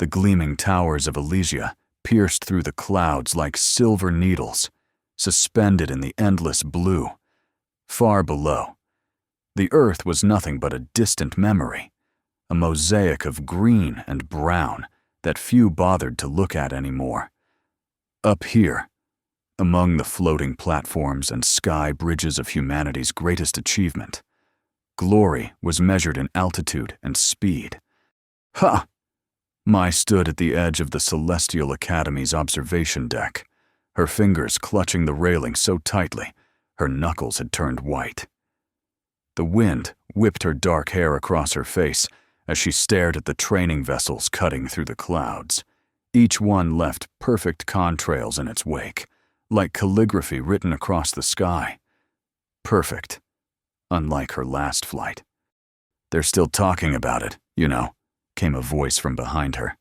The gleaming towers of Elysia pierced through the clouds like silver needles, suspended in the endless blue. Far below, the earth was nothing but a distant memory, a mosaic of green and brown that few bothered to look at anymore. Up here, among the floating platforms and sky bridges of humanity's greatest achievement, glory was measured in altitude and speed. Ha! Mai stood at the edge of the Celestial Academy's observation deck, her fingers clutching the railing so tightly her knuckles had turned white. The wind whipped her dark hair across her face as she stared at the training vessels cutting through the clouds. Each one left perfect contrails in its wake, like calligraphy written across the sky. Perfect, unlike her last flight. "They're still talking about it, you know," came a voice from behind her.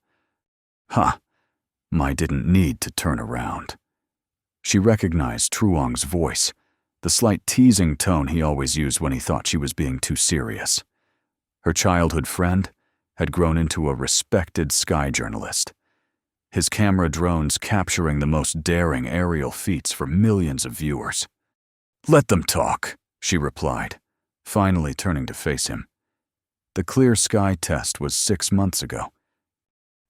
Ha! Mai didn't need to turn around. She recognized Truong's voice, the slight teasing tone he always used when he thought she was being too serious. Her childhood friend had grown into a respected sky journalist, his camera drones capturing the most daring aerial feats for millions of viewers. "Let them talk," she replied, finally turning to face him. The clear sky test was 6 months ago.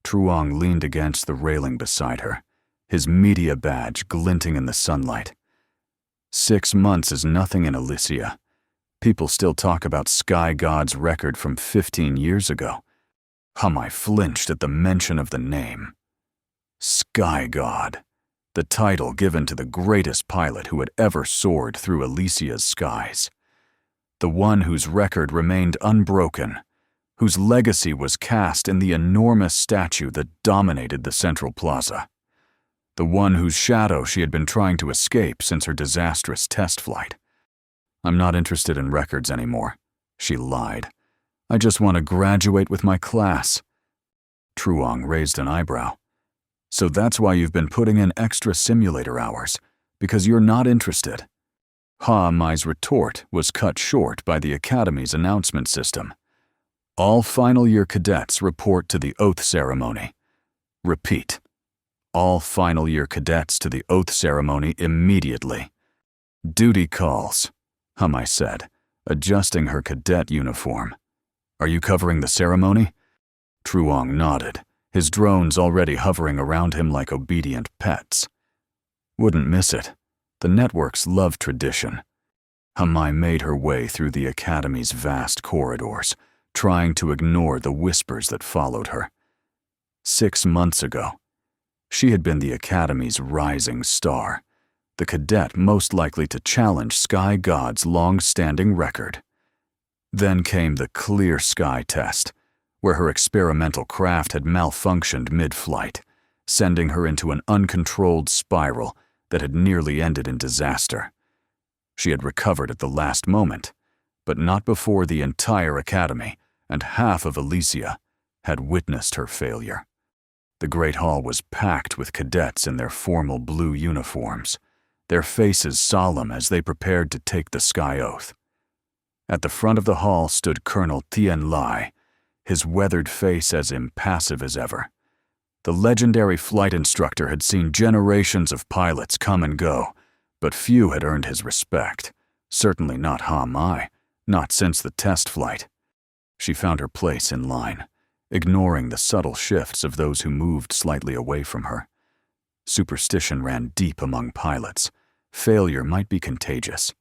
Truong leaned against the railing beside her, his media badge glinting in the sunlight. 6 months is nothing in Elysia. People still talk about Sky God's record from 15 years ago. Mai flinched at the mention of the name. Sky God, the title given to the greatest pilot who had ever soared through Elysia's skies. The one whose record remained unbroken, whose legacy was cast in the enormous statue that dominated the central plaza. The one whose shadow she had been trying to escape since her disastrous test flight. "I'm not interested in records anymore," she lied. "I just want to graduate with my class." Truong raised an eyebrow. "So that's why you've been putting in extra simulator hours, because you're not interested." Mai's retort was cut short by the Academy's announcement system. "All final-year cadets report to the oath ceremony." Repeat. "All final-year cadets to the oath ceremony immediately." "Duty calls," Mai said, adjusting her cadet uniform. "Are you covering the ceremony?" Truong nodded, his drones already hovering around him like obedient pets. "Wouldn't miss it. The networks love tradition." Mai made her way through the Academy's vast corridors, trying to ignore the whispers that followed her. 6 months ago, she had been the Academy's rising star, the cadet most likely to challenge Sky God's long-standing record. Then came the clear sky test, where her experimental craft had malfunctioned mid-flight, sending her into an uncontrolled spiral that had nearly ended in disaster. She had recovered at the last moment, but not before the entire Academy and half of Elysia had witnessed her failure. The Great Hall was packed with cadets in their formal blue uniforms, their faces solemn as they prepared to take the sky oath. At the front of the hall stood Colonel Tien Lai, his weathered face as impassive as ever. The legendary flight instructor had seen generations of pilots come and go, but few had earned his respect, certainly not Mai, not since the test flight. She found her place in line, ignoring the subtle shifts of those who moved slightly away from her. Superstition ran deep among pilots. Failure might be contagious.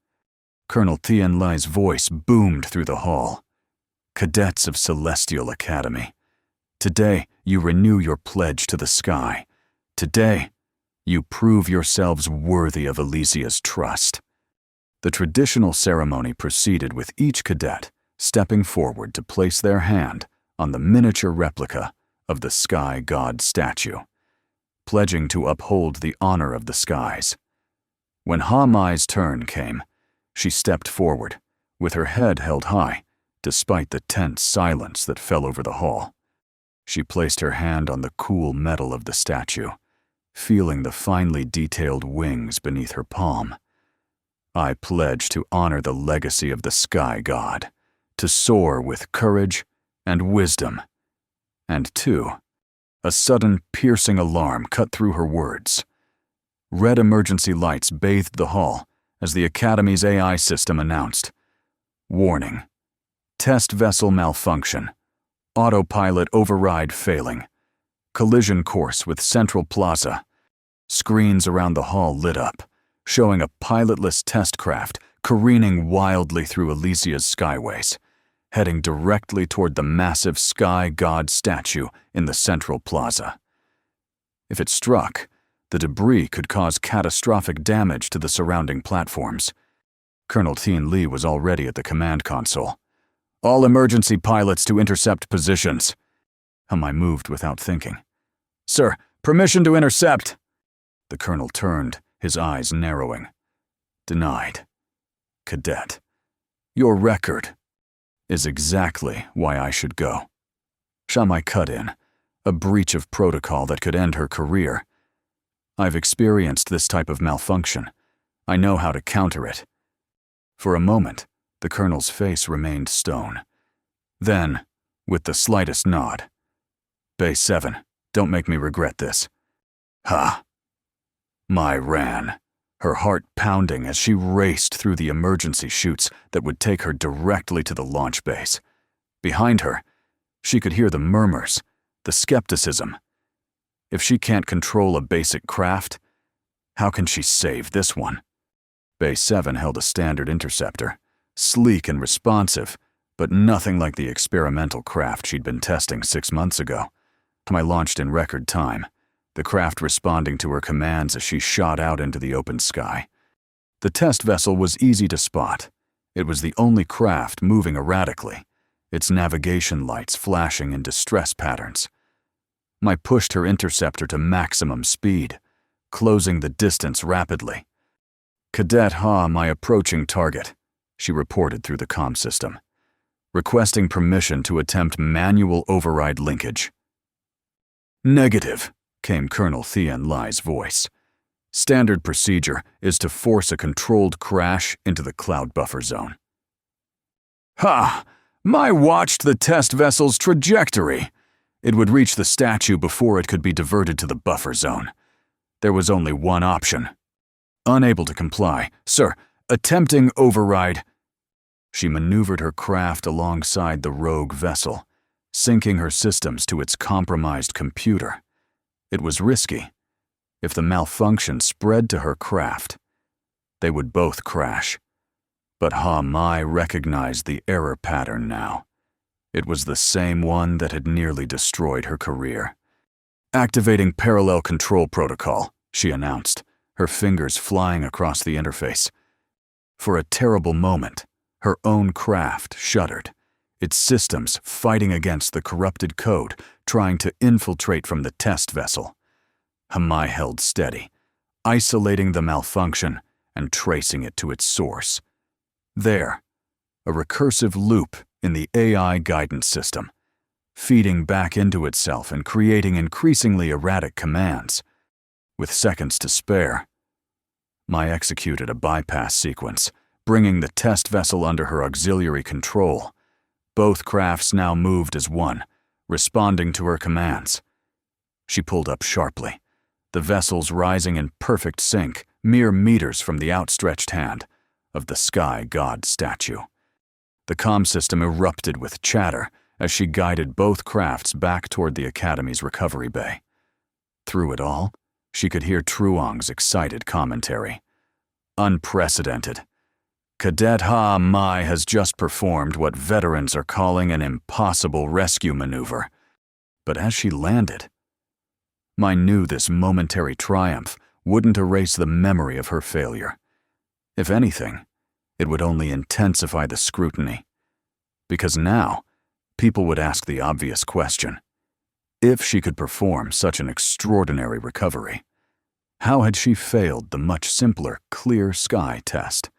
Colonel Tien Lai's voice boomed through the hall. "Cadets of Celestial Academy, today you renew your pledge to the sky. Today, you prove yourselves worthy of Elysia's trust." The traditional ceremony proceeded with each cadet stepping forward to place their hand on the miniature replica of the Sky God statue, pledging to uphold the honor of the skies. When Mai's turn came, she stepped forward, with her head held high, despite the tense silence that fell over the hall. She placed her hand on the cool metal of the statue, feeling the finely detailed wings beneath her palm. "I pledge to honor the legacy of the Sky God, to soar with courage and wisdom, and to A sudden, piercing alarm cut through her words. Red emergency lights bathed the hall as the Academy's AI system announced, "Warning. Test vessel malfunction. Autopilot override failing. Collision course with Central Plaza." Screens around the hall lit up, showing a pilotless test craft careening wildly through Elysia's skyways, heading directly toward the massive sky god statue in the Central Plaza. If it struck, the debris could cause catastrophic damage to the surrounding platforms. Colonel Tien Lee was already at the command console. "All emergency pilots to intercept positions." I moved without thinking. "Sir, permission to intercept." The colonel turned, his eyes narrowing. "Denied. Cadet, your record is exactly why I should go." Shamai cut in, a breach of protocol that could end her career. "I've experienced this type of malfunction. I know how to counter it." For a moment, the colonel's face remained stone. Then, with the slightest nod, "Bay 7, don't make me regret this." "Ha." Mai ran, her heart pounding as she raced through the emergency chutes that would take her directly to the launch base. Behind her, she could hear the murmurs, the skepticism. If she can't control a basic craft, how can she save this one? Bay 7 held a standard interceptor, sleek and responsive, but nothing like the experimental craft she'd been testing 6 months ago. I launched in record time, the craft responding to her commands as she shot out into the open sky. The test vessel was easy to spot. It was the only craft moving erratically, its navigation lights flashing in distress patterns. I pushed her interceptor to maximum speed, closing the distance rapidly. "Cadet Ha, my approaching target," she reported through the comm system, requesting permission to attempt manual override linkage. "Negative," came Colonel Tien Lai's voice. "Standard procedure is to force a controlled crash into the cloud buffer zone." "Ha! Mai watched the test vessel's trajectory. It would reach the statue before it could be diverted to the buffer zone. There was only one option." Unable to comply, "Sir, attempting override." She maneuvered her craft alongside the rogue vessel, syncing her systems to its compromised computer. It was risky. If the malfunction spread to her craft, they would both crash. But Ha Mai recognized the error pattern now. It was the same one that had nearly destroyed her career. "Activating parallel control protocol," she announced, her fingers flying across the interface. For a terrible moment, her own craft shuddered, its systems fighting against the corrupted code, trying to infiltrate from the test vessel. Hamai held steady, isolating the malfunction and tracing it to its source. There, a recursive loop in the AI guidance system, feeding back into itself and creating increasingly erratic commands. With seconds to spare, Mai executed a bypass sequence, bringing the test vessel under her auxiliary control. Both crafts now moved as one, responding to her commands. She pulled up sharply, the vessels rising in perfect sync, mere meters from the outstretched hand of the sky god statue. The comm system erupted with chatter as she guided both crafts back toward the Academy's recovery bay. Through it all, she could hear Truong's excited commentary. "Unprecedented. Cadet Ha Mai has just performed what veterans are calling an impossible rescue maneuver." But as she landed, Mai knew this momentary triumph wouldn't erase the memory of her failure. If anything, it would only intensify the scrutiny. Because now, people would ask the obvious question. If she could perform such an extraordinary recovery, how had she failed the much simpler clear sky test?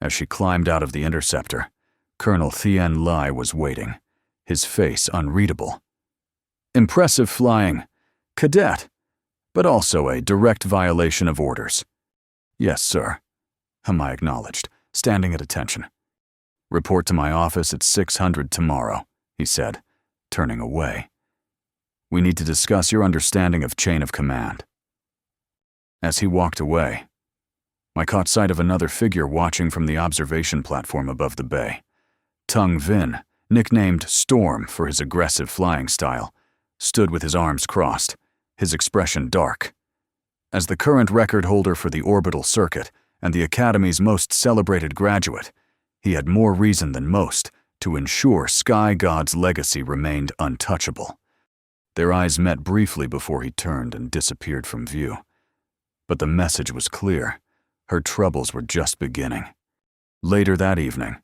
As she climbed out of the interceptor, Colonel Tien Lai was waiting, his face unreadable. "Impressive flying, Cadet, but also a direct violation of orders." "Yes, sir," Hamai acknowledged, standing at attention. "Report to my office at 600 tomorrow," he said, turning away. We need to discuss your understanding of chain of command." As he walked away, I caught sight of another figure watching from the observation platform above the bay. Tung Vin, nicknamed Storm for his aggressive flying style, stood with his arms crossed, his expression dark. As the current record holder for the orbital circuit and the Academy's most celebrated graduate, he had more reason than most to ensure Sky God's legacy remained untouchable. Their eyes met briefly before he turned and disappeared from view. But the message was clear. Her troubles were just beginning. Later that evening,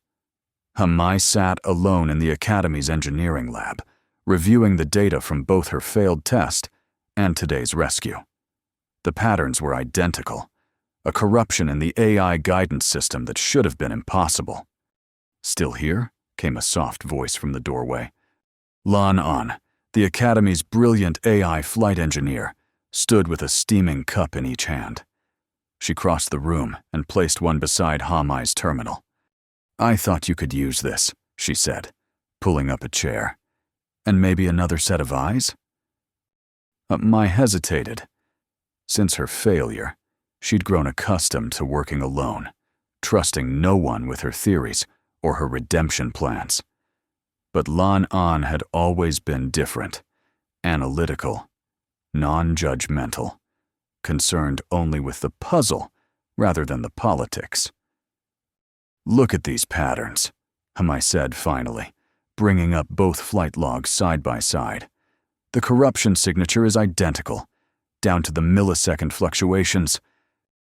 Hamai sat alone in the Academy's engineering lab, reviewing the data from both her failed test and today's rescue. The patterns were identical, a corruption in the AI guidance system that should have been impossible. "Still here?" came a soft voice from the doorway. Lan An, the Academy's brilliant AI flight engineer, stood with a steaming cup in each hand. She crossed the room and placed one beside Hamai's terminal. "I thought you could use this," she said, pulling up a chair. "And maybe another set of eyes?" Mai hesitated. Since her failure, she'd grown accustomed to working alone, trusting no one with her theories or her redemption plans. But Lan An had always been different, analytical, non-judgmental, concerned only with the puzzle rather than the politics. "Look at these patterns," Hamai said finally, bringing up both flight logs side by side. "The corruption signature is identical, down to the millisecond fluctuations."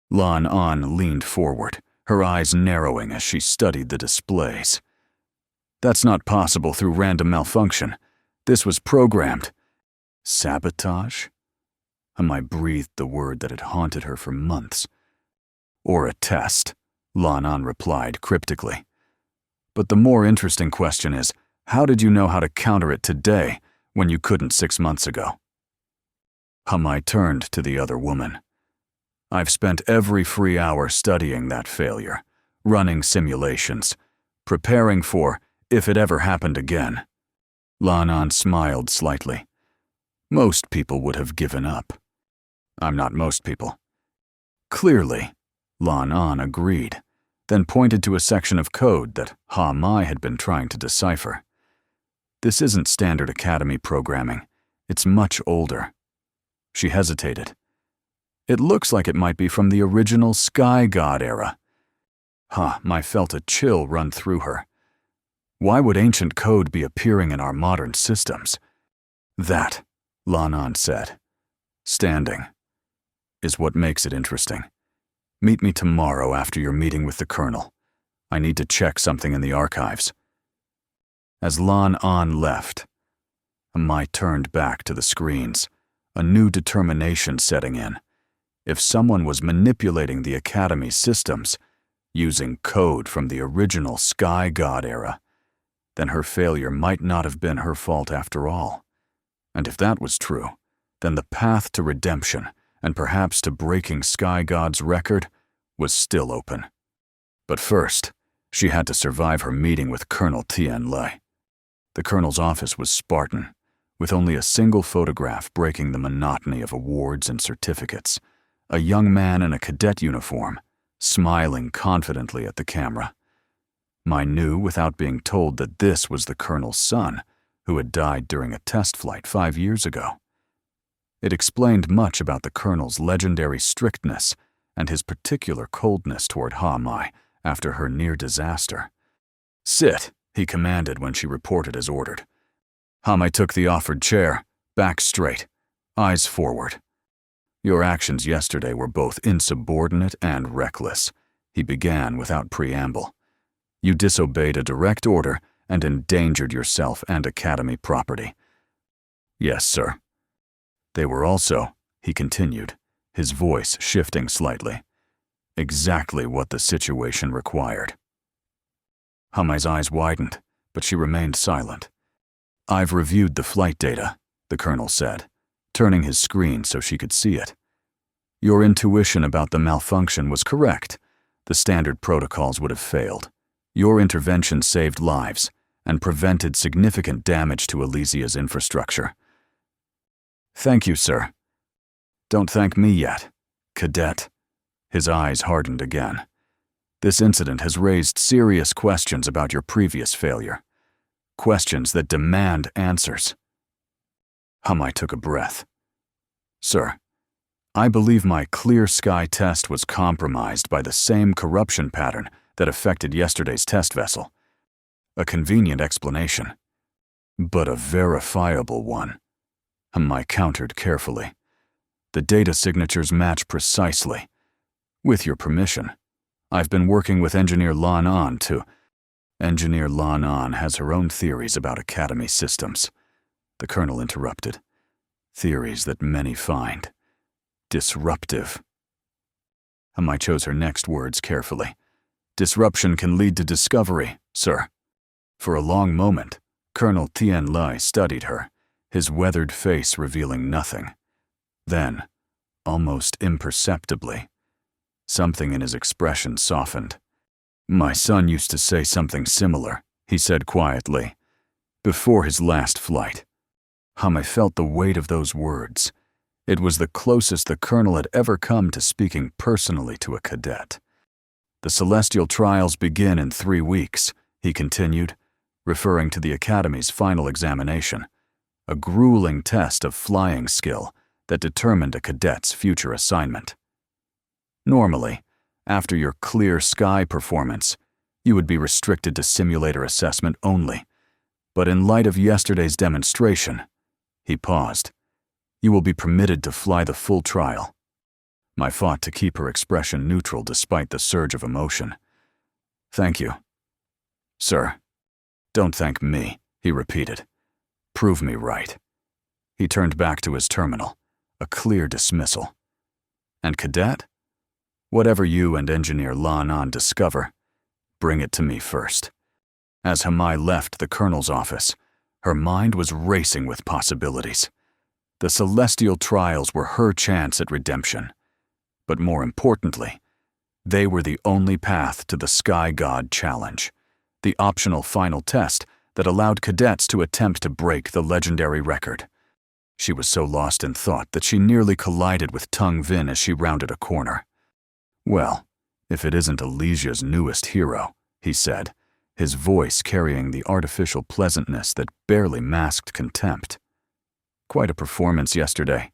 Lan An leaned forward, her eyes narrowing as she studied the displays. "That's not possible through random malfunction. This was programmed." "Sabotage?" Hamai breathed the word that had haunted her for months. "Or a test," Lan An replied cryptically. "But the more interesting question is, how did you know how to counter it today when you couldn't 6 months ago?" Hamai turned to the other woman. "I've spent every free hour studying that failure, running simulations, preparing for if it ever happened again." Lan An smiled slightly. "Most people would have given up." "I'm not most people." "Clearly," Lan An agreed, then pointed to a section of code that Hamai had been trying to decipher. "This isn't standard Academy programming. It's much older." She hesitated. "It looks like it might be from the original Sky God era." Mai felt a chill run through her. Why would ancient code be appearing in our modern systems? "That," Lan An said, standing, "is what makes it interesting. Meet me tomorrow after your meeting with the Colonel. I need to check something in the archives." As Lan An left, Mai turned back to the screens, a new determination setting in. If someone was manipulating the Academy's systems, using code from the original Sky God era, then her failure might not have been her fault after all. And if that was true, then the path to redemption, and perhaps to breaking Sky God's record, was still open. But first, she had to survive her meeting with Colonel Tien Lei. The Colonel's office was Spartan, with only a single photograph breaking the monotony of awards and certificates. A young man in a cadet uniform, smiling confidently at the camera. Mai knew without being told that this was the Colonel's son, who had died during a test flight 5 years ago. It explained much about the Colonel's legendary strictness and his particular coldness toward Mai after her near disaster. "Sit," he commanded when she reported as ordered. Mai took the offered chair, back straight, eyes forward. "Your actions yesterday were both insubordinate and reckless," he began without preamble. "You disobeyed a direct order and endangered yourself and Academy property." "Yes, sir." "They were also," he continued, his voice shifting slightly, "exactly what the situation required." Hamai's eyes widened, but she remained silent. "I've reviewed the flight data," the Colonel said, turning his screen so she could see it. "Your intuition about the malfunction was correct. The standard protocols would have failed. Your intervention saved lives and prevented significant damage to Elysia's infrastructure. Thank you, sir. Don't thank me yet, Cadet. His eyes hardened again. This incident has raised serious questions about your previous failure. Questions that demand answers. Hamai took a breath. Sir, I believe my clear sky test was compromised by the same corruption pattern that affected yesterday's test vessel. A convenient explanation, but a verifiable one. Hamai countered carefully. The data signatures match precisely. With your permission, I've been working with Engineer Lan An to... Engineer Lan An has her own theories about Academy systems. The Colonel interrupted. Theories that many find disruptive. Hamai chose her next words carefully. Disruption can lead to discovery, sir. For a long moment, Colonel Tien Lai studied her, his weathered face revealing nothing. Then, almost imperceptibly, something in his expression softened. My son used to say something similar, he said quietly, before his last flight. Hamai felt the weight of those words. It was the closest the Colonel had ever come to speaking personally to a cadet. The celestial trials begin in 3 weeks, he continued, referring to the Academy's final examination, a grueling test of flying skill that determined a cadet's future assignment. Normally, after your clear sky performance, you would be restricted to simulator assessment only. But in light of yesterday's demonstration, he paused. You will be permitted to fly the full trial. Mai fought to keep her expression neutral despite the surge of emotion. Thank you. Sir, don't thank me, he repeated. Prove me right. He turned back to his terminal, a clear dismissal. And Cadet? Whatever you and Engineer Lan An discover, bring it to me first. As Hamai left the Colonel's office, her mind was racing with possibilities. The celestial trials were her chance at redemption. But more importantly, they were the only path to the Sky God Challenge, the optional final test that allowed cadets to attempt to break the legendary record. She was so lost in thought that she nearly collided with Tung Vin as she rounded a corner. Well, if it isn't Elysia's newest hero, he said, his voice carrying the artificial pleasantness that barely masked contempt. Quite a performance yesterday.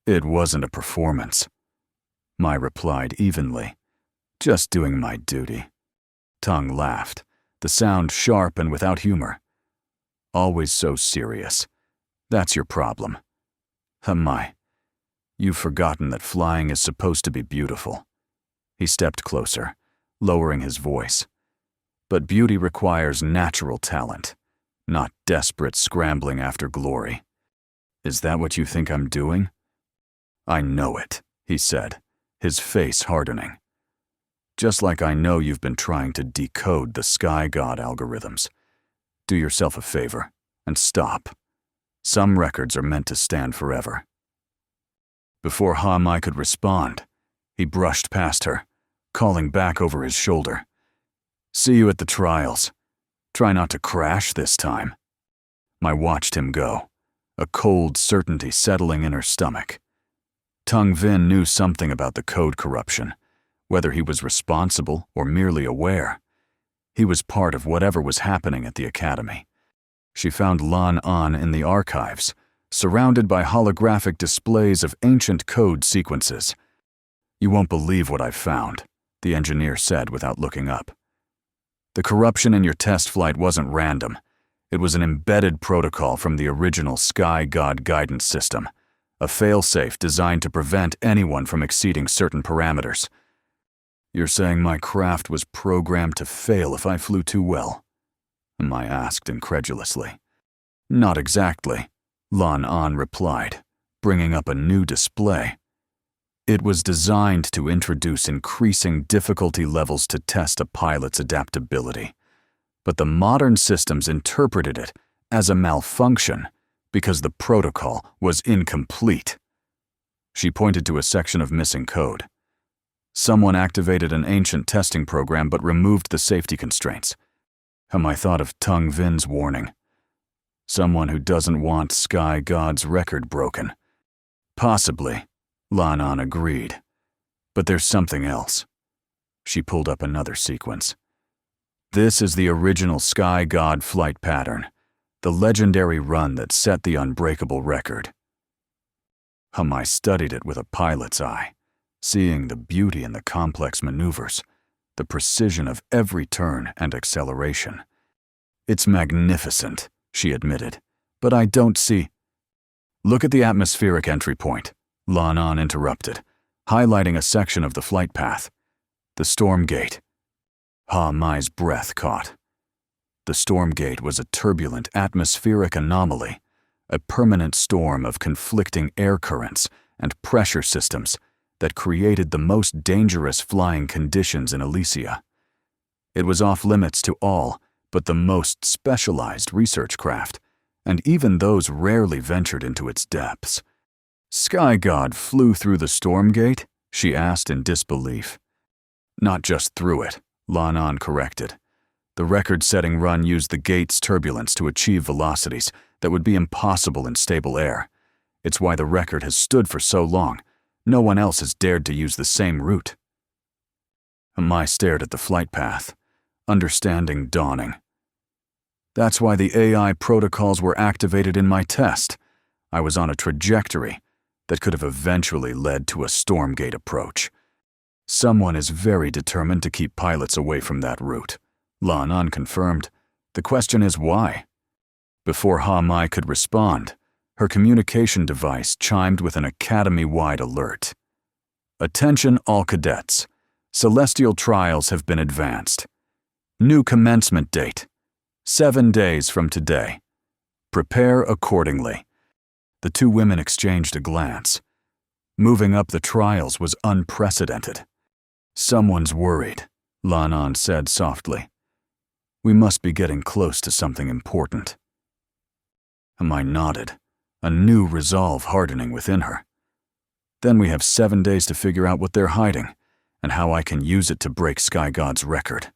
It wasn't a performance, Mai replied evenly. Just doing my duty. Tung laughed, the sound sharp and without humor. Always so serious. That's your problem. Mai, you've forgotten that flying is supposed to be beautiful. He stepped closer, lowering his voice. But beauty requires natural talent, not desperate scrambling after glory. Is that what you think I'm doing? I know it, he said, his face hardening. Just like I know you've been trying to decode the Sky God algorithms. Do yourself a favor and stop. Some records are meant to stand forever. Before Hamai could respond, he brushed past her, calling back over his shoulder. See you at the trials. Try not to crash this time. Mai watched him go, a cold certainty settling in her stomach. Tung Vin knew something about the code corruption, whether he was responsible or merely aware. He was part of whatever was happening at the Academy. She found Lan An in the archives, surrounded by holographic displays of ancient code sequences. You won't believe what I've found, the engineer said without looking up. The corruption in your test flight wasn't random. It was an embedded protocol from the original Sky God guidance system, a failsafe designed to prevent anyone from exceeding certain parameters. You're saying my craft was programmed to fail if I flew too well? Mai asked incredulously. Not exactly, Lan An replied, bringing up a new display. It was designed to introduce increasing difficulty levels to test a pilot's adaptability. But the modern systems interpreted it as a malfunction because the protocol was incomplete. She pointed to a section of missing code. Someone activated an ancient testing program but removed the safety constraints. Hamai thought of Tung Vin's warning. Someone who doesn't want Sky God's record broken. Possibly, Lanan agreed. But there's something else. She pulled up another sequence. This is the original Sky God flight pattern, the legendary run that set the unbreakable record. Hamai studied it with a pilot's eye, seeing the beauty in the complex maneuvers, the precision of every turn and acceleration. It's magnificent, she admitted, but I don't see. Look at the atmospheric entry point, Lanan interrupted, highlighting a section of the flight path. The storm gate. Hamai's breath caught. The storm gate was a turbulent atmospheric anomaly, a permanent storm of conflicting air currents and pressure systems that created the most dangerous flying conditions in Elysia. It was off-limits to all but the most specialized research craft, and even those rarely ventured into its depths. Sky God flew through the storm gate? She asked in disbelief. Not just through it, Lanan corrected. The record-setting run used the gate's turbulence to achieve velocities that would be impossible in stable air. It's why the record has stood for so long. No one else has dared to use the same route. Hamai stared at the flight path, understanding dawning. That's why the AI protocols were activated in my test. I was on a trajectory that could have eventually led to a Stormgate approach. Someone is very determined to keep pilots away from that route. Lanan confirmed. The question is why? Before Hamai could respond, her communication device chimed with an academy-wide alert. Attention all cadets. Celestial trials have been advanced. New commencement date. 7 days from today. Prepare accordingly. The two women exchanged a glance. Moving up the trials was unprecedented. Someone's worried, Lanan said softly. We must be getting close to something important. Hamai nodded, a new resolve hardening within her. Then we have 7 days to figure out what they're hiding, and how I can use it to break Sky God's record.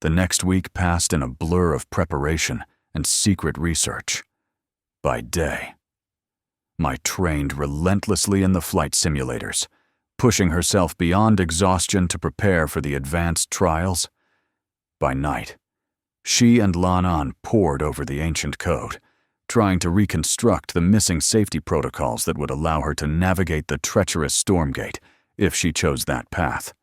The next week passed in a blur of preparation and secret research. By day, Mai trained relentlessly in the flight simulators, pushing herself beyond exhaustion to prepare for the advanced trials. By night, she and Lanan pored over the ancient code, trying to reconstruct the missing safety protocols that would allow her to navigate the treacherous Stormgate if she chose that path.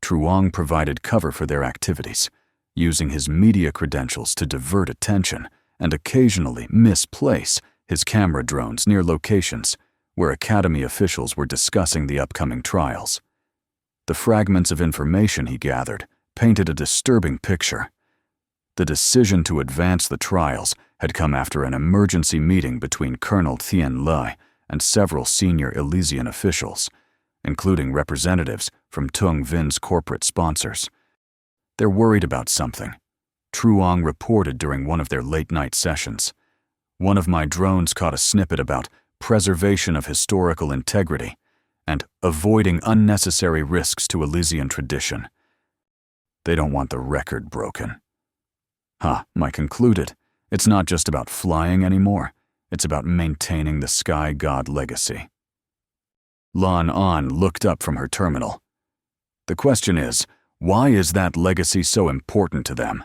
Truong provided cover for their activities, using his media credentials to divert attention and occasionally misplace his camera drones near locations where Academy officials were discussing the upcoming trials. The fragments of information he gathered painted a disturbing picture. The decision to advance the trials had come after an emergency meeting between Colonel Tien Lai and several senior Elysian officials, including representatives from Tung Vin's corporate sponsors. They're worried about something, Truong reported during one of their late-night sessions. One of my drones caught a snippet about preservation of historical integrity and avoiding unnecessary risks to Elysian tradition. They don't want the record broken. Mai concluded. It's not just about flying anymore. It's about maintaining the Sky God legacy. Lan An looked up from her terminal. The question is, why is that legacy so important to them?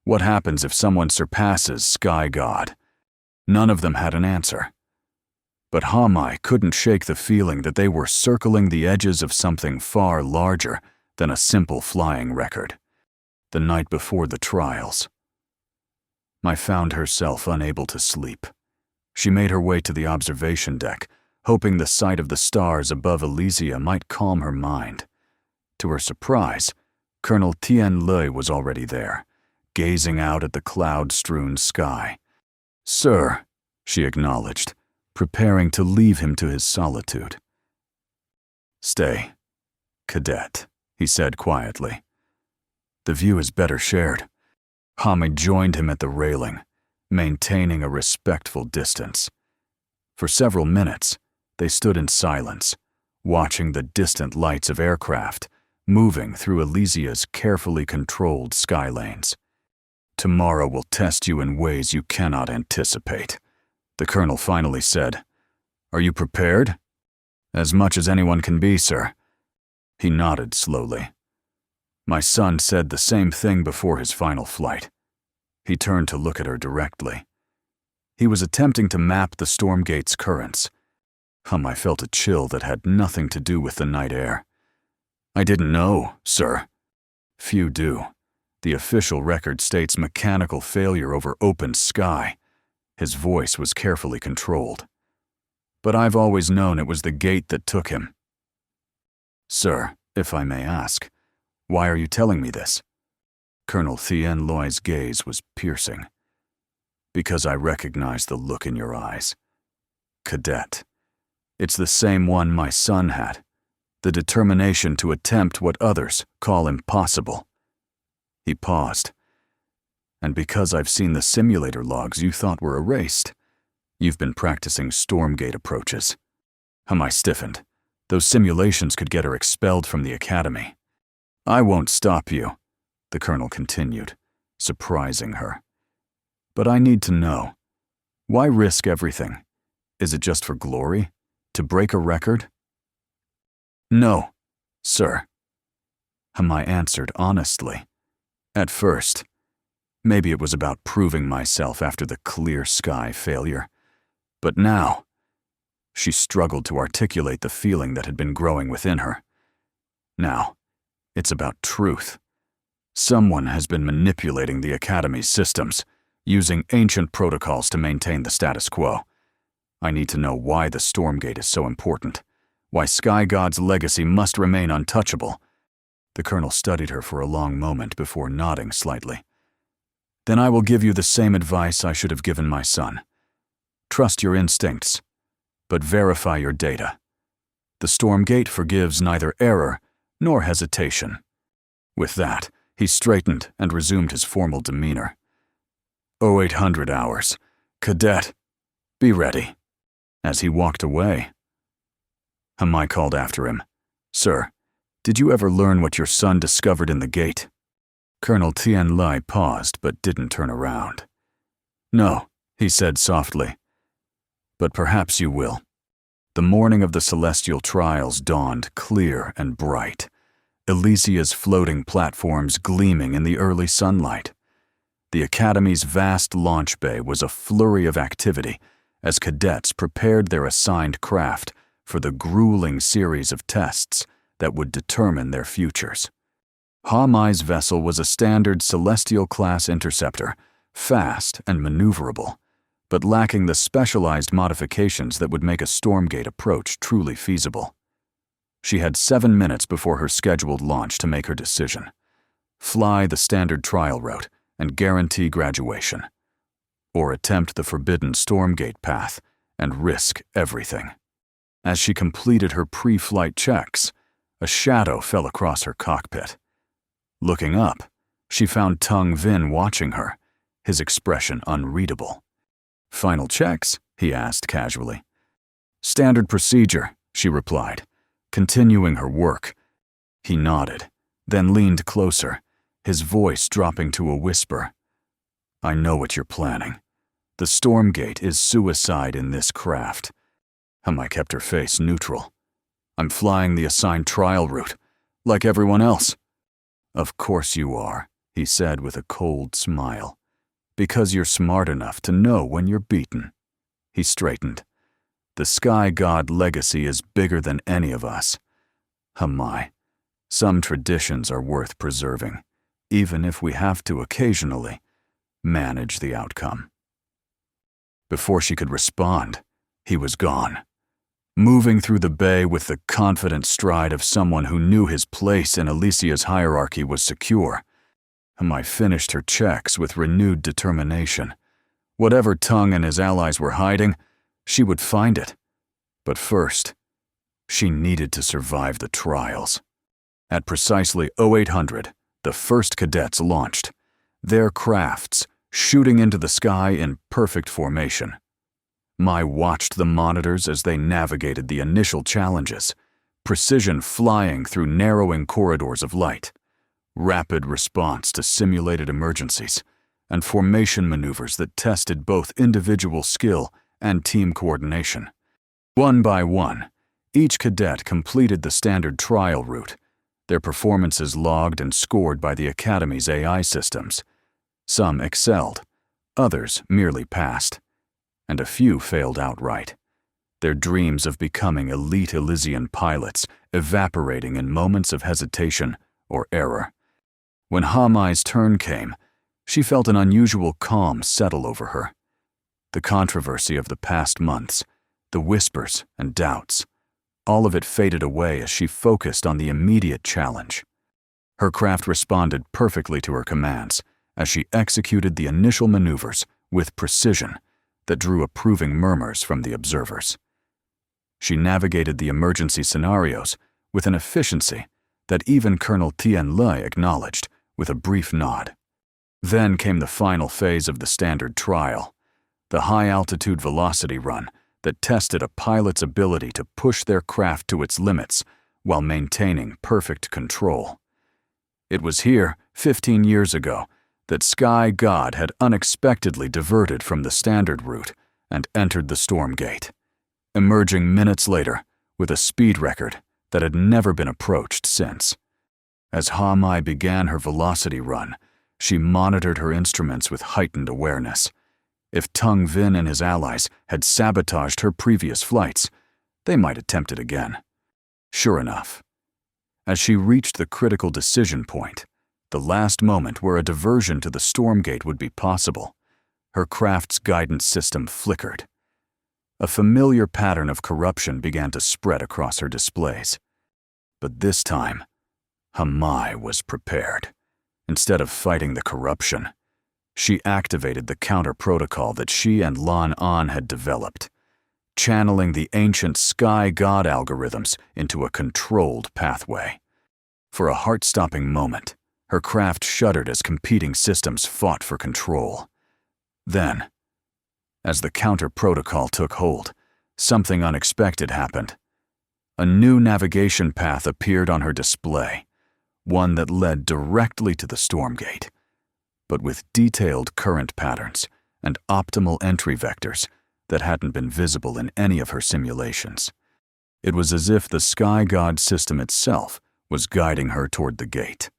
What happens if someone surpasses Sky God? None of them had an answer. But Hamai couldn't shake the feeling that they were circling the edges of something far larger than a simple flying record. The night before the trials, Mai found herself unable to sleep. She made her way to the observation deck, hoping the sight of the stars above Elysia might calm her mind. To her surprise, Colonel Tien Lui was already there, gazing out at the cloud-strewn sky. "Sir," she acknowledged, preparing to leave him to his solitude. "Stay, cadet," he said quietly. "The view is better shared." Hamid joined him at the railing, maintaining a respectful distance. For several minutes, they stood in silence, watching the distant lights of aircraft moving through Elysia's carefully controlled sky lanes. Tomorrow will test you in ways you cannot anticipate, the colonel finally said. Are you prepared? As much as anyone can be, sir. He nodded slowly. My son said the same thing before his final flight. He turned to look at her directly. He was attempting to map the Stormgate's currents. I felt a chill that had nothing to do with the night air. I didn't know, sir. Few do. The official record states mechanical failure over open sky. His voice was carefully controlled. But I've always known it was the gate that took him. Sir, if I may ask, why are you telling me this? Colonel Thien Loy's gaze was piercing. Because I recognize the look in your eyes. Cadet. It's the same one my son had. The determination to attempt what others call impossible. He paused. And because I've seen the simulator logs you thought were erased, you've been practicing Stormgate approaches. I stiffened. Those simulations could get her expelled from the academy. I won't stop you, the colonel continued, surprising her. But I need to know. Why risk everything? Is it just for glory? To break a record? No, sir. I answered honestly. At first, maybe it was about proving myself after the clear sky failure. But now, she struggled to articulate the feeling that had been growing within her. Now, it's about truth. Someone has been manipulating the Academy's systems, using ancient protocols to maintain the status quo. I need to know why the Stormgate is so important, why Sky God's legacy must remain untouchable. The colonel studied her for a long moment before nodding slightly. Then I will give you the same advice I should have given my son. Trust your instincts, but verify your data. The Stormgate forgives neither error nor hesitation. With that, he straightened and resumed his formal demeanor. 0800 hours. Cadet, be ready. As he walked away, I called after him. Sir, did you ever learn what your son discovered in the gate? Colonel Tien Lai paused but didn't turn around. No, he said softly. But perhaps you will. The morning of the celestial trials dawned clear and bright, Elysia's floating platforms gleaming in the early sunlight. The Academy's vast launch bay was a flurry of activity as cadets prepared their assigned craft for the grueling series of tests that would determine their futures. Ha-Mai's vessel was a standard Celestial-class interceptor, fast and maneuverable, but lacking the specialized modifications that would make a Stormgate approach truly feasible. She had 7 minutes before her scheduled launch to make her decision. Fly the standard trial route and guarantee graduation, or attempt the forbidden Stormgate path and risk everything. As she completed her pre-flight checks, a shadow fell across her cockpit. Looking up, she found Tung Vin watching her, his expression unreadable. Final checks? He asked casually. Standard procedure, she replied, continuing her work. He nodded, then leaned closer, his voice dropping to a whisper. I know what you're planning. The Stormgate is suicide in this craft. I kept her face neutral. I'm flying the assigned trial route, like everyone else. Of course you are, he said with a cold smile. Because you're smart enough to know when you're beaten. He straightened. The Sky God legacy is bigger than any of us. My, some traditions are worth preserving, even if we have to occasionally manage the outcome. Before she could respond, he was gone, moving through the bay with the confident stride of someone who knew his place in Elysia's hierarchy was secure. I finished her checks with renewed determination. Whatever Tung and his allies were hiding, she would find it. But first, she needed to survive the trials. At precisely 0800, the first cadets launched, their crafts shooting into the sky in perfect formation. Mai watched the monitors as they navigated the initial challenges, precision flying through narrowing corridors of light, rapid response to simulated emergencies, and formation maneuvers that tested both individual skill and team coordination. One by one, each cadet completed the standard trial route, their performances logged and scored by the Academy's AI systems. Some excelled, others merely passed, and a few failed outright, their dreams of becoming elite Elysian pilots evaporating in moments of hesitation or error. When Hamai's turn came, she felt an unusual calm settle over her. The controversy of the past months, the whispers and doubts, all of it faded away as she focused on the immediate challenge. Her craft responded perfectly to her commands as she executed the initial maneuvers with precision that drew approving murmurs from the observers. She navigated the emergency scenarios with an efficiency that even Colonel Tianlai acknowledged with a brief nod. Then came the final phase of the standard trial, the high-altitude velocity run that tested a pilot's ability to push their craft to its limits while maintaining perfect control. It was here, 15 years ago, that Sky God had unexpectedly diverted from the standard route and entered the storm gate, emerging minutes later with a speed record that had never been approached since. As Hamai began her velocity run, she monitored her instruments with heightened awareness. If Tung Vin and his allies had sabotaged her previous flights, they might attempt it again. Sure enough, as she reached the critical decision point, the last moment where a diversion to the storm gate would be possible, her craft's guidance system flickered. A familiar pattern of corruption began to spread across her displays. But this time, Hamai was prepared. Instead of fighting the corruption, she activated the counter-protocol that she and Lan An had developed, channeling the ancient Sky God algorithms into a controlled pathway. For a heart-stopping moment, her craft shuddered as competing systems fought for control. Then, as the counter-protocol took hold, something unexpected happened. A new navigation path appeared on her display, one that led directly to the storm gate, but with detailed current patterns and optimal entry vectors that hadn't been visible in any of her simulations. It was as if the Sky God system itself was guiding her toward the gate.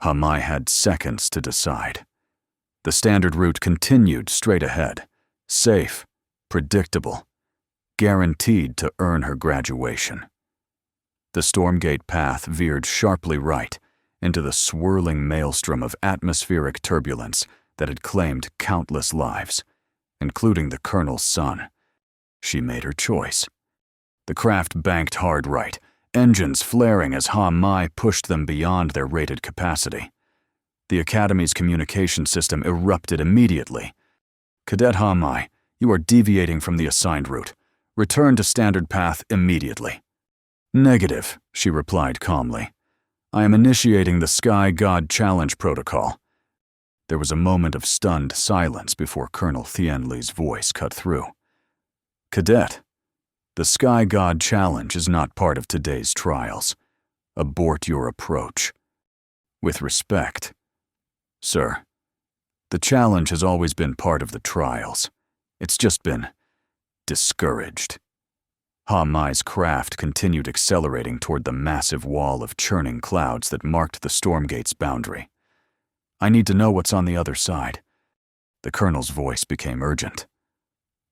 Hamai had seconds to decide. The standard route continued straight ahead, safe, predictable, guaranteed to earn her graduation. The Stormgate path veered sharply right into the swirling maelstrom of atmospheric turbulence that had claimed countless lives, including the Colonel's son. She made her choice. The craft banked hard right, engines flaring as Hamai pushed them beyond their rated capacity. The Academy's communication system erupted immediately. "Cadet Hamai, you are deviating from the assigned route. Return to standard path immediately." "Negative," she replied calmly. "I am initiating the Sky God Challenge protocol." There was a moment of stunned silence before Colonel Thienli's voice cut through. "Cadet, the Sky God Challenge is not part of today's trials. Abort your approach. With respect, sir, the challenge has always been part of the trials. It's just been discouraged." Hamai's craft continued accelerating toward the massive wall of churning clouds that marked the Stormgate's boundary. "I need to know what's on the other side." The Colonel's voice became urgent.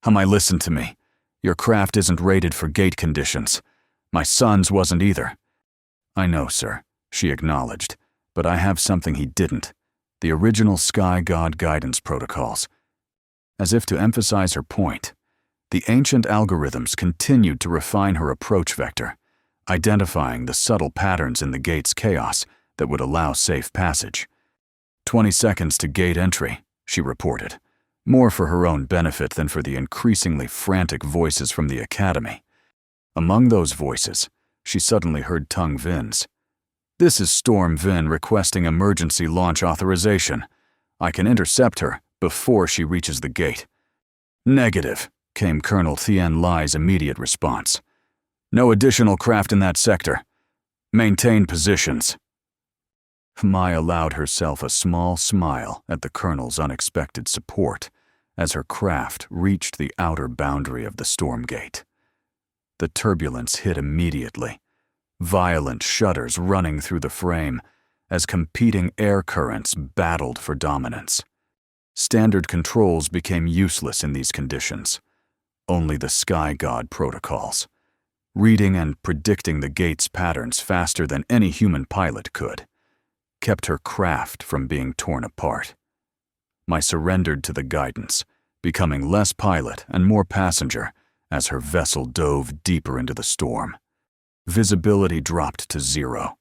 "Hamai, listen to me. Your craft isn't rated for gate conditions. My son's wasn't either." "I know, sir," she acknowledged, "but I have something he didn't. The original Sky God guidance protocols." As if to emphasize her point, the ancient algorithms continued to refine her approach vector, identifying the subtle patterns in the gate's chaos that would allow safe passage. 20 seconds to gate entry, she reported, more for her own benefit than for the increasingly frantic voices from the Academy. Among those voices, she suddenly heard Tung Vin's. "This is Storm Vin requesting emergency launch authorization. I can intercept her before she reaches the gate." "Negative," came Colonel Thienlai's immediate response. "No additional craft in that sector. Maintain positions." Mai allowed herself a small smile at the Colonel's unexpected support as her craft reached the outer boundary of the storm gate. The turbulence hit immediately, violent shudders running through the frame as competing air currents battled for dominance. Standard controls became useless in these conditions. Only the Sky God protocols, reading and predicting the gate's patterns faster than any human pilot could, kept her craft from being torn apart. Mai surrendered to the guidance, becoming less pilot and more passenger as her vessel dove deeper into the storm. Visibility dropped to 0,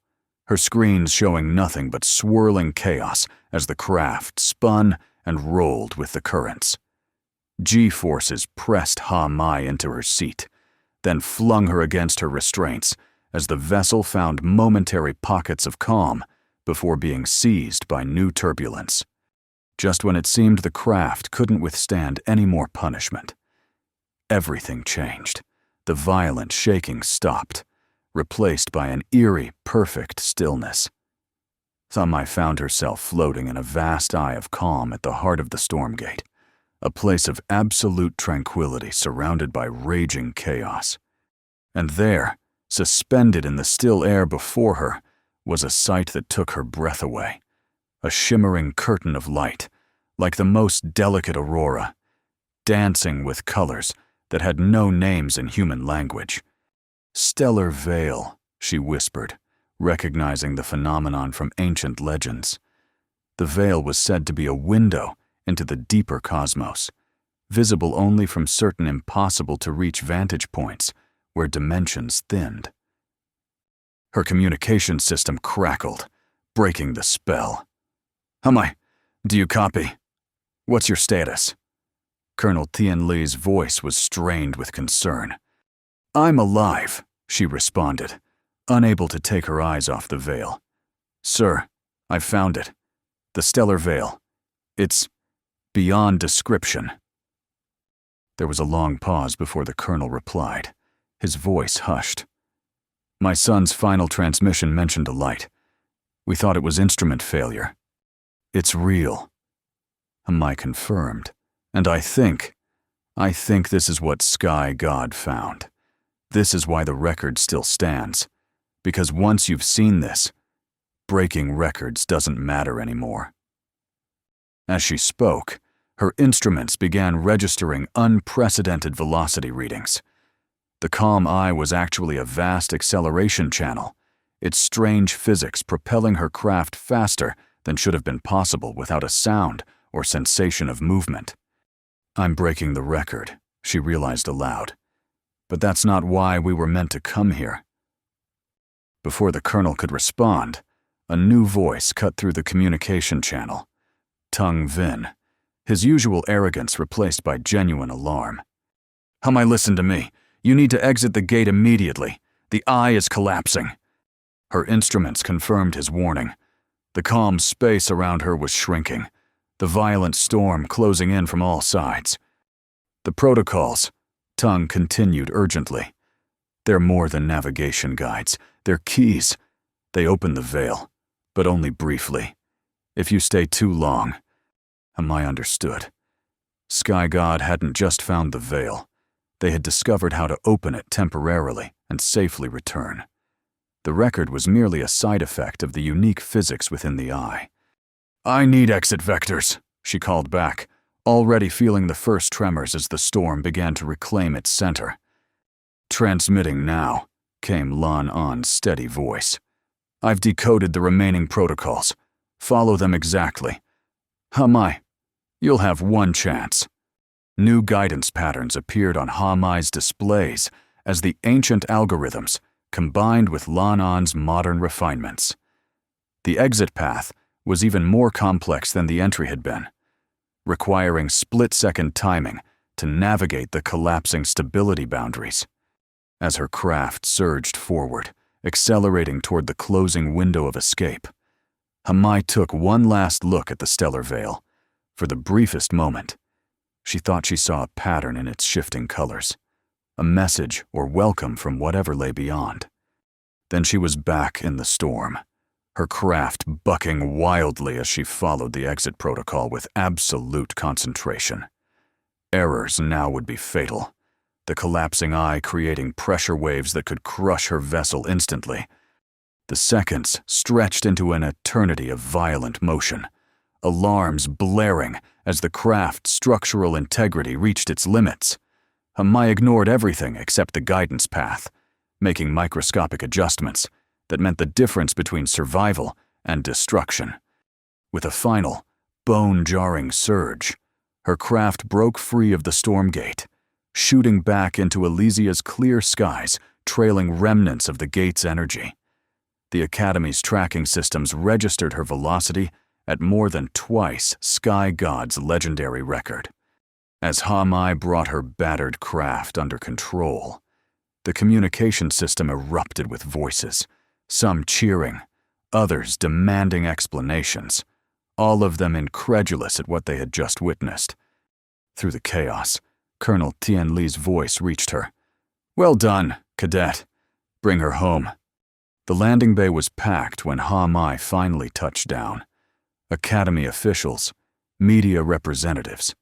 her screens showing nothing but swirling chaos as the craft spun and rolled with the currents. G-forces pressed Mai into her seat, then flung her against her restraints as the vessel found momentary pockets of calm before being seized by new turbulence. Just when it seemed the craft couldn't withstand any more punishment, everything changed. The violent shaking stopped, replaced by an eerie, perfect stillness. Mai found herself floating in a vast eye of calm at the heart of the storm gate, a place of absolute tranquility surrounded by raging chaos. And there, suspended in the still air before her, was a sight that took her breath away. A shimmering curtain of light, like the most delicate aurora, dancing with colors that had no names in human language. "Stellar veil," she whispered, recognizing the phenomenon from ancient legends. The veil was said to be a window into the deeper cosmos, visible only from certain impossible-to-reach vantage points where dimensions thinned. Her communication system crackled, breaking the spell. "Mai, do you copy? What's your status?" Colonel Tian Li's voice was strained with concern. "I'm alive," she responded, unable to take her eyes off the veil. "Sir, I've found it. The stellar veil. It's beyond description." There was a long pause before the colonel replied, his voice hushed. "My son's final transmission mentioned a light. We thought it was instrument failure. It's real." Mai confirmed, "And I think this is what Sky God found. This is why the record still stands. Because once you've seen this, breaking records doesn't matter anymore." As she spoke, her instruments began registering unprecedented velocity readings. The calm eye was actually a vast acceleration channel, its strange physics propelling her craft faster than should have been possible without a sound or sensation of movement. "I'm breaking the record," she realized aloud. "But that's not why we were meant to come here." Before the colonel could respond, a new voice cut through the communication channel. Tung Vin, his usual arrogance replaced by genuine alarm. "Mai, listen to me. You need to exit the gate immediately. The eye is collapsing." Her instruments confirmed his warning. The calm space around her was shrinking, the violent storm closing in from all sides. "The protocols," Tung continued urgently. "They're more than navigation guides. They're keys. They open the veil, but only briefly. If you stay too long..." Mai understood. Sky God hadn't just found the veil. They had discovered how to open it temporarily and safely return. The record was merely a side effect of the unique physics within the eye. "I need exit vectors," she called back, already feeling the first tremors as the storm began to reclaim its center. "Transmitting now," came Lan An's steady voice. "I've decoded the remaining protocols. Follow them exactly. Mai, you'll have one chance." New guidance patterns appeared on Mai's displays as the ancient algorithms combined with Lan An's modern refinements. The exit path was even more complex than the entry had been, requiring split-second timing to navigate the collapsing stability boundaries. As her craft surged forward, accelerating toward the closing window of escape, Mai took one last look at the stellar veil. For the briefest moment, she thought she saw a pattern in its shifting colors, a message or welcome from whatever lay beyond. Then she was back in the storm, her craft bucking wildly as she followed the exit protocol with absolute concentration. Errors now would be fatal, the collapsing eye creating pressure waves that could crush her vessel instantly. The seconds stretched into an eternity of violent motion, alarms blaring as the craft's structural integrity reached its limits. Hamai ignored everything except the guidance path, making microscopic adjustments that meant the difference between survival and destruction. With a final, bone-jarring surge, her craft broke free of the storm gate, shooting back into Elysia's clear skies, trailing remnants of the gate's energy. The Academy's tracking systems registered her velocity at more than twice Sky God's legendary record. As Hamai brought her battered craft under control, the communication system erupted with voices, some cheering, others demanding explanations, all of them incredulous at what they had just witnessed. Through the chaos, Colonel Tian Li's voice reached her. "Well done, cadet. Bring her home." The landing bay was packed when Hamai finally touched down. Academy officials, media representatives,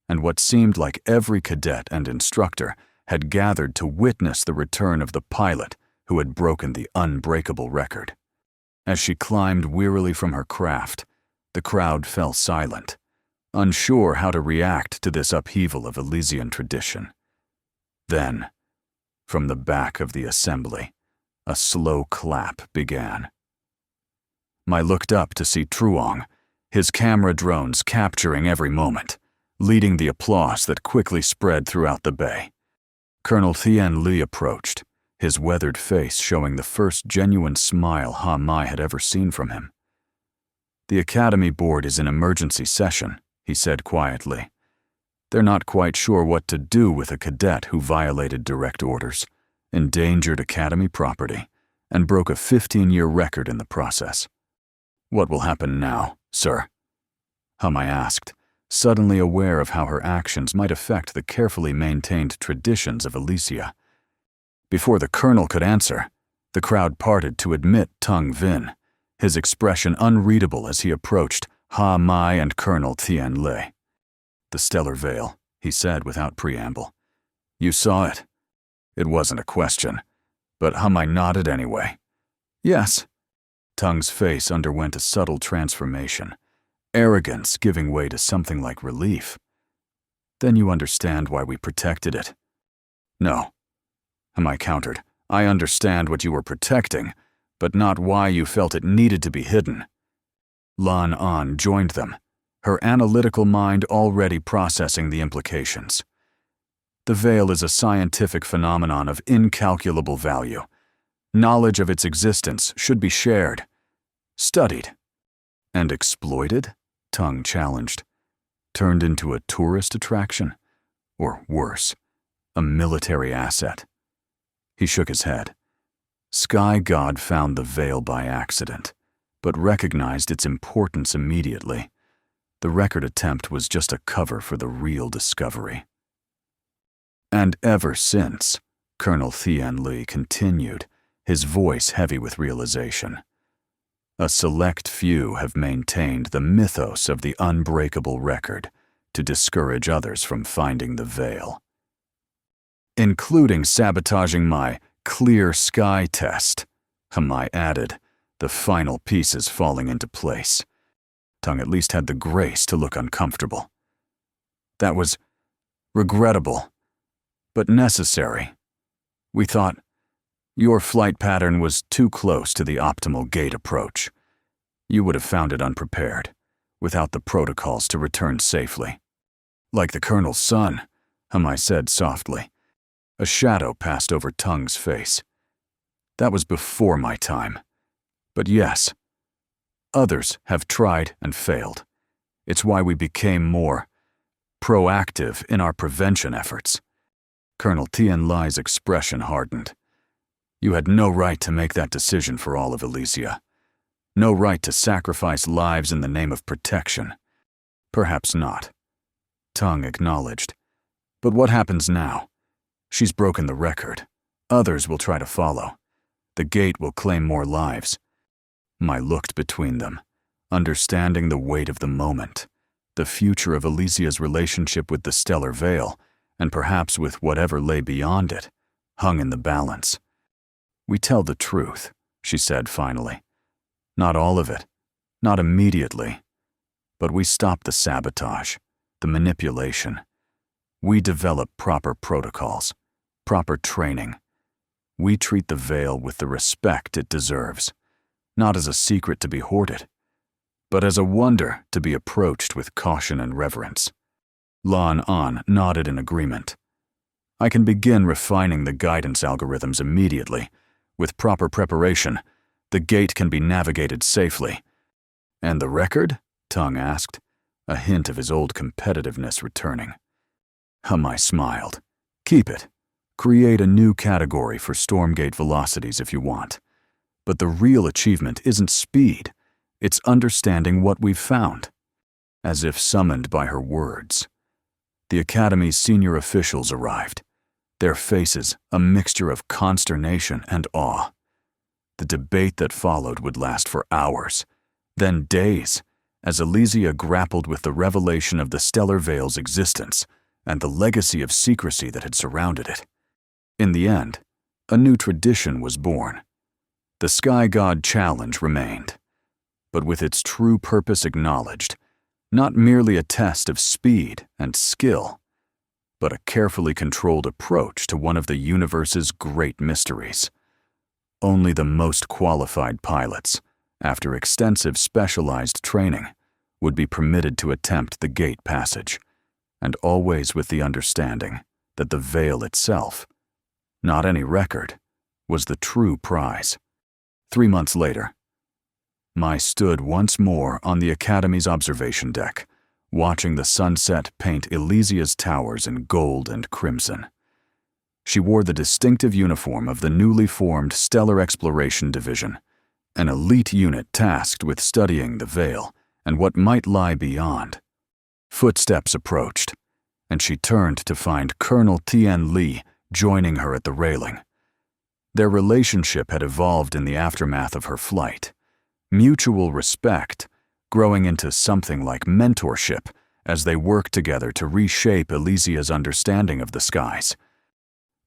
and what seemed like every cadet and instructor had gathered to witness the return of the pilot who had broken the unbreakable record. As she climbed wearily from her craft, the crowd fell silent, unsure how to react to this upheaval of Elysian tradition. Then, from the back of the assembly, a slow clap began. I looked up to see Truong, his camera drones capturing every moment, leading the applause that quickly spread throughout the bay. Colonel Tian Li approached, his weathered face showing the first genuine smile Hamai had ever seen from him. "The Academy Board is in emergency session," he said quietly. "They're not quite sure what to do with a cadet who violated direct orders, endangered Academy property, and broke a 15-year record in the process." "What will happen now, sir?" Hamai asked, suddenly aware of how her actions might affect the carefully maintained traditions of Elysia. Before the colonel could answer, the crowd parted to admit Tung Vin, his expression unreadable as he approached Hamai and Colonel Tian Li. "The stellar veil," he said without preamble. "You saw it." It wasn't a question, but Hamai nodded anyway. "Yes." Tung's face underwent a subtle transformation, arrogance giving way to something like relief. "Then you understand why we protected it." "No," Hamai countered. "I understand what you were protecting, but not why you felt it needed to be hidden." Lan An joined them, her analytical mind already processing the implications. "The veil is a scientific phenomenon of incalculable value. Knowledge of its existence should be shared, studied." "And exploited?" Tung challenged. "Turned into a tourist attraction? Or worse, a military asset?" He shook his head. Sky God found the veil by accident, but recognized its importance immediately. The record attempt was just a cover for the real discovery. "And ever since," Colonel Tian Li continued, his voice heavy with realization, "a select few have maintained the mythos of the unbreakable record to discourage others from finding the veil. Including sabotaging my clear sky test," Hamai added, the final pieces falling into place. Tung at least had the grace to look uncomfortable. "That was regrettable, but necessary. We thought your flight pattern was too close to the optimal gate approach. You would have found it unprepared, without the protocols to return safely." "Like the Colonel's son," Hamai said softly. A shadow passed over Tung's face. "That was before my time. But yes, others have tried and failed. It's why we became more proactive in our prevention efforts." Colonel Tian Li's expression hardened. "You had no right to make that decision for all of Elysia. No right to sacrifice lives in the name of protection." "Perhaps not," Tung acknowledged. "But what happens now? She's broken the record. Others will try to follow. The gate will claim more lives. I looked between them, understanding the weight of the moment, the future of Alicia's relationship with the stellar veil, and perhaps with whatever lay beyond it, hung in the balance. "We tell the truth," she said finally. "Not all of it, not immediately. But we stop the sabotage, the manipulation. We develop proper protocols, proper training. We treat the veil with the respect it deserves, not as a secret to be hoarded, but as a wonder to be approached with caution and reverence." Lan An nodded in agreement. "I can begin refining the guidance algorithms immediately. With proper preparation, the gate can be navigated safely." "And the record?" Tung asked, a hint of his old competitiveness returning. I smiled. "Keep it. Create a new category for Stormgate velocities if you want. But the real achievement isn't speed, it's understanding what we've found." As if summoned by her words, the Academy's senior officials arrived, their faces a mixture of consternation and awe. The debate that followed would last for hours, then days, as Alicia grappled with the revelation of the Stellar Veil's existence and the legacy of secrecy that had surrounded it. In the end, a new tradition was born. The Sky God Challenge remained, but with its true purpose acknowledged, not merely a test of speed and skill, but a carefully controlled approach to one of the universe's great mysteries. Only the most qualified pilots, after extensive specialized training, would be permitted to attempt the gate passage, and always with the understanding that the veil itself, not any record, was the true prize. 3 months later, I stood once more on the Academy's observation deck, watching the sunset paint Elysia's towers in gold and crimson. She wore the distinctive uniform of the newly formed Stellar Exploration Division, an elite unit tasked with studying the veil and what might lie beyond. Footsteps approached, and she turned to find Colonel Tian Li joining her at the railing. Their relationship had evolved in the aftermath of her flight. Mutual respect, growing into something like mentorship as they worked together to reshape Elysia's understanding of the skies.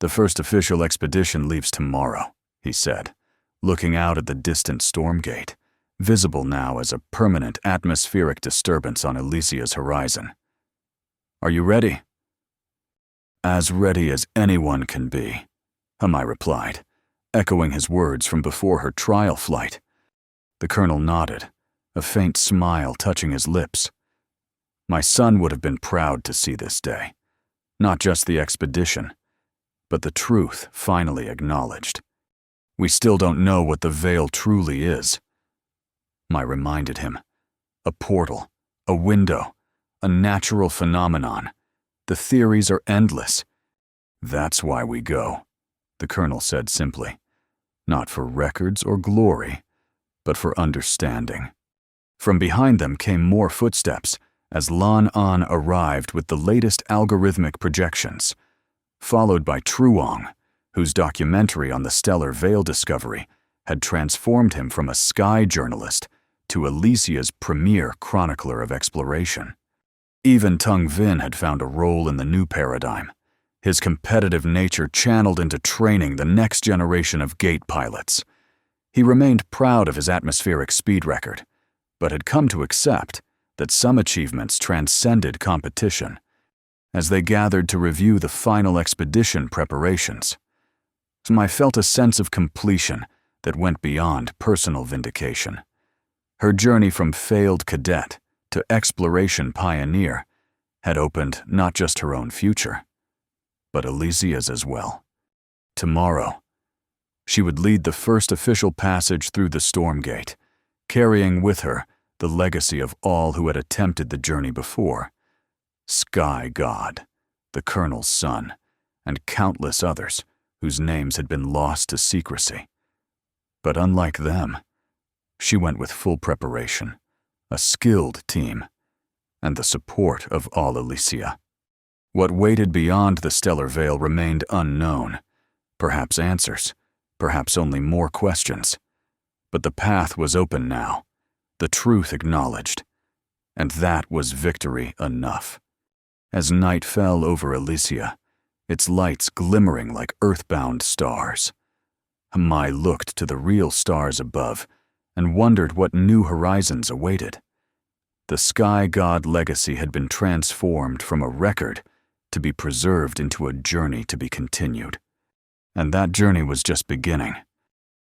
"The first official expedition leaves tomorrow," he said, looking out at the distant Stormgate, visible now as a permanent atmospheric disturbance on Elysia's horizon. "Are you ready?" "As ready as anyone can be," I replied, echoing his words from before her trial flight. The colonel nodded, a faint smile touching his lips. My son would have been proud to see this day. Not just the expedition, but the truth finally acknowledged. "We still don't know what the veil truly is," I reminded him. "A portal, a window, a natural phenomenon. The theories are endless." "That's why we go," the colonel said simply. "Not for records or glory, but for understanding." From behind them came more footsteps as Lan An arrived with the latest algorithmic projections, followed by Truong, whose documentary on the stellar veil discovery had transformed him from a sky journalist to Alicia's premier chronicler of exploration. Even Tung Vin had found a role in the new paradigm, his competitive nature channeled into training the next generation of gate pilots. He remained proud of his atmospheric speed record, but had come to accept that some achievements transcended competition. As they gathered to review the final expedition preparations, I felt a sense of completion that went beyond personal vindication. Her journey from failed cadet to exploration pioneer had opened not just her own future, but Alicia's as well. Tomorrow, she would lead the first official passage through the Stormgate, carrying with her the legacy of all who had attempted the journey before. Sky God, the Colonel's son, and countless others whose names had been lost to secrecy. But unlike them, she went with full preparation, a skilled team, and the support of all Alicia. What waited beyond the stellar veil remained unknown. Perhaps answers, perhaps only more questions. But the path was open now, the truth acknowledged, and that was victory enough. As night fell over Elysia, its lights glimmering like earthbound stars, Mai looked to the real stars above and wondered what new horizons awaited. The sky god legacy had been transformed from a record to be preserved into a journey to be continued. And that journey was just beginning.